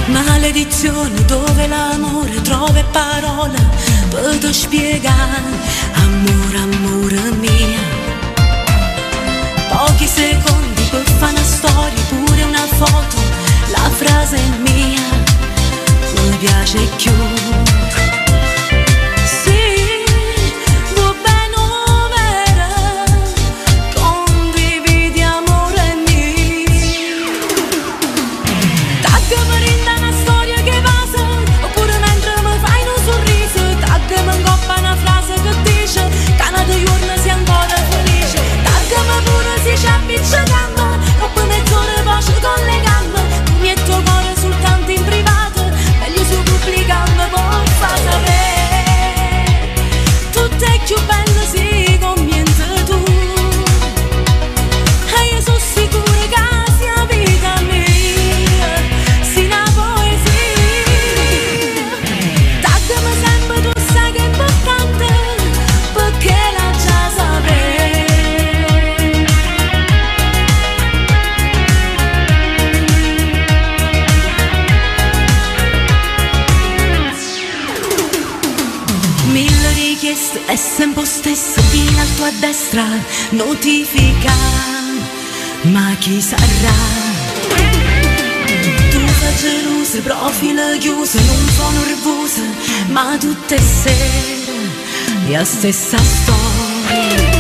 Maledizione dove l'amore trova parola per te spiegare. Amore, amore mia, pochi secondi per fare una storia, pure una foto, la frase è mia, mi piace più. È sempre stesso in alto a destra, notifica, ma chi sarà? Tu fai gelose, profilo chiuso, non sono nervosa, ma tutte sere la stessa storia.